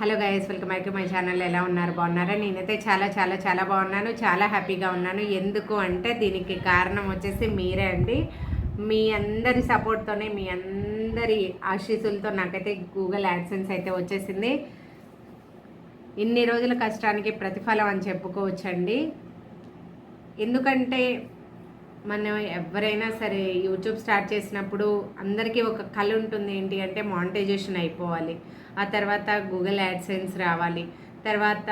Hello guys, welcome back to my channel. ఎలా ఉన్నారు? బాగున్నారా? నేనైతే చాలా చాలా చాలా బాగున్నాను, చాలా హ్యాపీగా ఉన్నాను. ఎందుకు అంటే దీనికి కారణం వచ్చేసి మీరే అండి. మీ అందరి సపోర్ట్తోనే, మీ అందరి ఆశీస్సులతో నాకైతే గూగుల్ యాడ్సెన్స్ అయితే వచ్చేసింది. ఇన్ని రోజుల కష్టానికి ప్రతిఫలం అని చెప్పుకోవచ్చండి. ఎందుకంటే మనం ఎవరైనా సరే యూట్యూబ్ స్టార్ట్ చేసినప్పుడు అందరికీ ఒక కళ ఉంటుంది. ఏంటి అంటే మానిటైజేషన్ అయిపోవాలి, ఆ తర్వాత గూగుల్ యాడ్సెన్స్ రావాలి, తర్వాత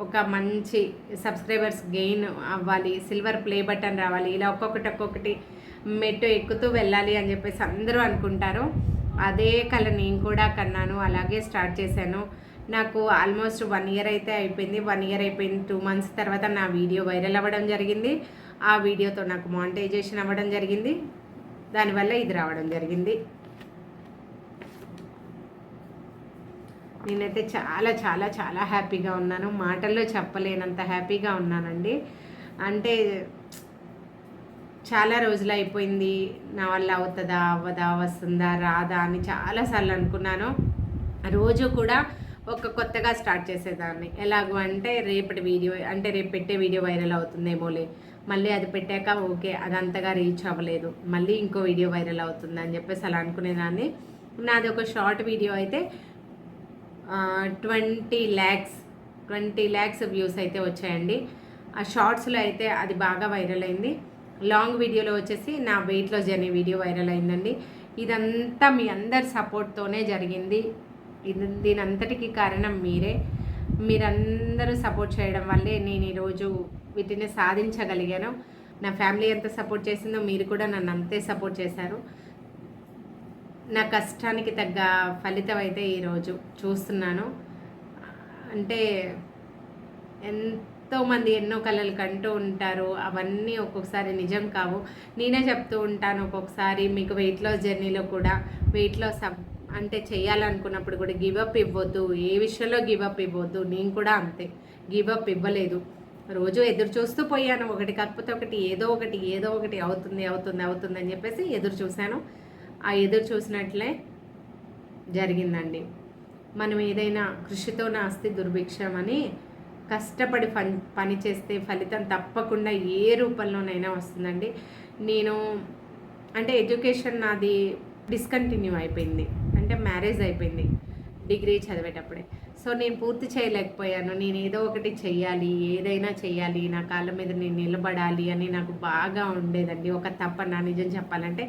ఒక మంచి సబ్స్క్రైబర్స్ గెయిన్ అవ్వాలి, సిల్వర్ ప్లే బటన్ రావాలి, ఇలా ఒక్కొక్కటి మెట్టు ఎక్కుతూ వెళ్ళాలి అని చెప్పేసి అందరూ అనుకుంటారు. అదే కళ నేను కూడా కన్నాను, అలాగే స్టార్ట్ చేశాను. నాకు ఆల్మోస్ట్ 1 ఇయర్ అయితే అయిపోయింది. 1 ఇయర్ అయిపోయింది. 2 మంత్స్ తర్వాత నా వీడియో వైరల్ అవ్వడం జరిగింది. ఆ వీడియోతో నాకు మానిటైజేషన్ అవ్వడం జరిగింది. దానివల్ల ఇది రావడం జరిగింది. నేనైతే చాలా చాలా చాలా హ్యాపీగా ఉన్నాను. మాటల్లో చెప్పలేనంత హ్యాపీగా ఉన్నానండి. అంటే చాలా రోజులు అయిపోయింది, నా వల్ల అవుతుందా అవ్వదా, వస్తుందా రాదా అని చాలాసార్లు అనుకున్నాను. రోజు కూడా ఒక కొత్తగా స్టార్ట్ చేసేదాన్ని. ఎలాగో అంటే రేపటి వీడియో అంటే రేపు పెట్టే వీడియో వైరల్ అవుతుందేమోలే, మళ్ళీ అది పెట్టాక ఓకే అదంతగా రీచ్ అవ్వలేదు, మళ్ళీ ఇంకో వీడియో వైరల్ అవుతుంది అని చెప్పేసి అలా అనుకునేదాన్ని. నాది ఒక షార్ట్ వీడియో అయితే 20 lakhs వ్యూస్ అయితే వచ్చాయండి. ఆ షార్ట్స్లో అయితే అది బాగా వైరల్ అయింది. లాంగ్ వీడియోలో వచ్చేసి నా weight loss journey video viral అయిందండి. ఇదంతా మీ అందరి సపోర్ట్తోనే జరిగింది. దీని అంతటికి కారణం మీరే. మీరందరూ సపోర్ట్ చేయడం వల్లే నేను ఈరోజు వీటిని సాధించగలిగాను. నా ఫ్యామిలీ ఎంత సపోర్ట్ చేసిందో మీరు కూడా నన్ను అంతే సపోర్ట్ చేశారు. నా కష్టానికి తగ్గ ఫలితం అయితే ఈరోజు చూస్తున్నాను. అంటే ఎంతోమంది ఎన్నో కళలు కంటూ ఉంటారు, అవన్నీ ఒక్కొక్కసారి నిజం కావు. నేనే చెప్తూ ఉంటాను ఒక్కొక్కసారి, మీకు వెయిట్ లాస్ జర్నీలో కూడా వెయిట్ లాస్ అంటే చేయాలనుకున్నప్పుడు కూడా గివప్ ఇవ్వద్దు, ఏ విషయంలో గివప్ ఇవ్వద్దు. నేను కూడా అంతే, గివప్ ఇవ్వలేదు. రోజు ఎదురు చూస్తూ పోయాను, ఒకటి కాకపోతే ఒకటి ఏదో ఒకటి అవుతుంది అని చెప్పేసి ఎదురు చూశాను. ఆ ఎదురు చూసినట్లే జరిగిందండి. మనం ఏదైనా కృషితో నాస్తి దుర్భిక్షం అని కష్టపడి పని చేస్తే ఫలితం తప్పకుండా ఏ రూపంలోనైనా వస్తుందండి. నేను అంటే ఎడ్యుకేషన్ నాది డిస్కంటిన్యూ అయిపోయింది, అంటే మ్యారేజ్ అయిపోయింది డిగ్రీ చదివేటప్పుడే. సో నేను పూర్తి చేయలేకపోయాను. నేను ఏదో ఒకటి చెయ్యాలి, ఏదైనా చెయ్యాలి, నా కాళ్ళ మీద నేను నిలబడాలి అని నాకు బాగా ఉండేదండి. ఒక తపన. నిజం చెప్పాలంటే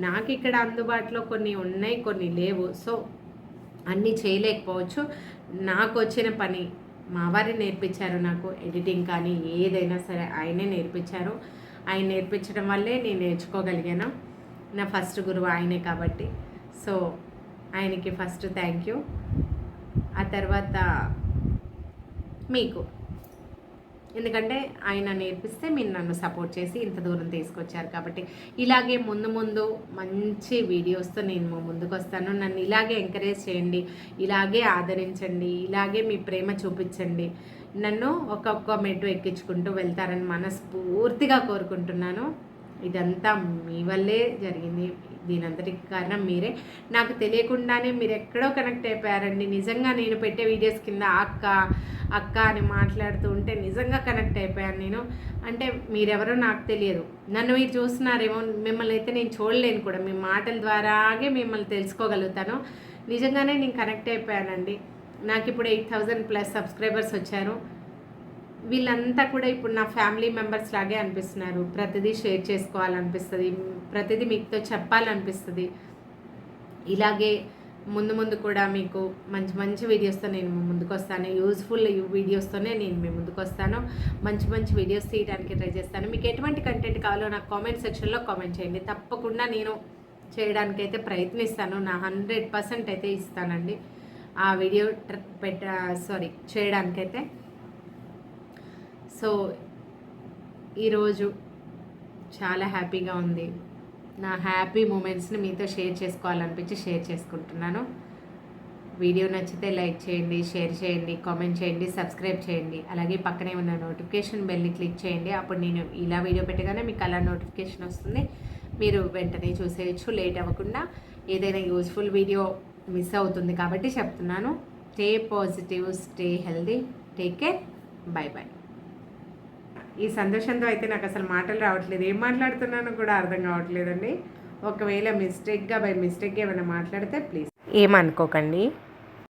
నాకు ఇక్కడ అందుబాటులో కొన్ని ఉన్నాయి, కొన్ని లేవు. సో అన్నీ చేయలేకపోవచ్చు. నాకు వచ్చిన పని మా వారి నేర్పించారు. నాకు ఎడిటింగ్ కానీ ఏదైనా సరే ఆయనే నేర్పించారు. ఆయన నేర్పించడం వల్లే నేను నేర్చుకోగలిగాను. నా ఫస్ట్ గురువు ఆయనే కాబట్టి సో ఆయనకి ఫస్ట్ థ్యాంక్ యూ. ఆ తర్వాత మీకు, ఎందుకంటే ఆయన నేర్పిస్తే మీరు నన్ను సపోర్ట్ చేసి ఇంత దూరం తీసుకొచ్చారు కాబట్టి ఇలాగే ముందు మంచి వీడియోస్తో నేను ముందుకు వస్తాను. నన్ను ఇలాగే ఎంకరేజ్ చేయండి, ఇలాగే ఆదరించండి, ఇలాగే మీ ప్రేమ చూపించండి. నన్ను ఒక్కొక్క మెట్టు ఎక్కించుకుంటూ వెళ్తారని మనస్ఫూర్తిగా కోరుకుంటున్నాను. ఇదంతా మీ వల్లే జరిగింది. దీనంతటికి కారణం మీరే. నాకు తెలియకుండానే మీరు ఎక్కడో కనెక్ట్ అయిపోయారండి. నిజంగా నేను పెట్టే వీడియోస్ కింద అక్క అని మాట్లాడుతూ ఉంటే నిజంగా కనెక్ట్ అయిపోయాను నేను. అంటే మీరెవరో నాకు తెలియదు, నన్ను మీరు చూస్తున్నారేమో, మిమ్మల్ని అయితే నేను చూడలేను కూడా, మీ మాటల ద్వారాగే మిమ్మల్ని తెలుసుకోగలుగుతాను. నిజంగానే నేను కనెక్ట్ అయిపోయానండి. నాకు ఇప్పుడు 8,000+ సబ్స్క్రైబర్స్ వచ్చారు. వీళ్ళంతా కూడా ఇప్పుడు నా ఫ్యామిలీ మెంబర్స్ లాగే అనిపిస్తున్నారు. ప్రతిదీ షేర్ చేసుకోవాలనిపిస్తుంది, ప్రతిదీ మీతో చెప్పాలనిపిస్తుంది. ఇలాగే ముందు కూడా మీకు మంచి వీడియోస్తో నేను ముందుకు వస్తాను. యూజ్ఫుల్ వీడియోస్తోనే నేను మీ ముందుకు వస్తాను. మంచి వీడియోస్ తీయడానికి ట్రై చేస్తాను. మీకు ఎటువంటి కంటెంట్ కావాలో నాకు కామెంట్ సెక్షన్లో కామెంట్ చేయండి. తప్పకుండా నేను చేయడానికైతే ప్రయత్నిస్తాను. నా 100% అయితే ఇస్తానండి ఆ వీడియో చేయడానికైతే. సో ఈరోజు చాలా హ్యాపీగా ఉంది. నా హ్యాపీ మూమెంట్స్ని మీతో షేర్ చేసుకోవాలనిపించి షేర్ చేసుకుంటున్నాను. వీడియో నచ్చితే లైక్ చేయండి, షేర్ చేయండి, కామెంట్ చేయండి, సబ్స్క్రైబ్ చేయండి. అలాగే పక్కనే ఉన్న నోటిఫికేషన్ బెల్ని క్లిక్ చేయండి. అప్పుడు నేను ఇలా వీడియో పెట్టగానే మీకు అలా నోటిఫికేషన్ వస్తుంది, మీరు వెంటనే చూసేయచ్చు లేట్ అవ్వకుండా. ఏదైనా యూజ్ఫుల్ వీడియో మిస్ అవుతుంది కాబట్టి చెప్తున్నాను, stay positive, stay healthy, take care, bye bye. ఈ సంతోషంతో అయితే నాకు అసలు మాటలు రావట్లేదు, ఏం మాట్లాడుతున్నానో కూడా అర్థం కావట్లేదండి. ఒకవేళ మిస్టేక్గా బై మిస్టేక్గా ఏమైనా మాట్లాడితే ప్లీజ్ ఏమనుకోకండి.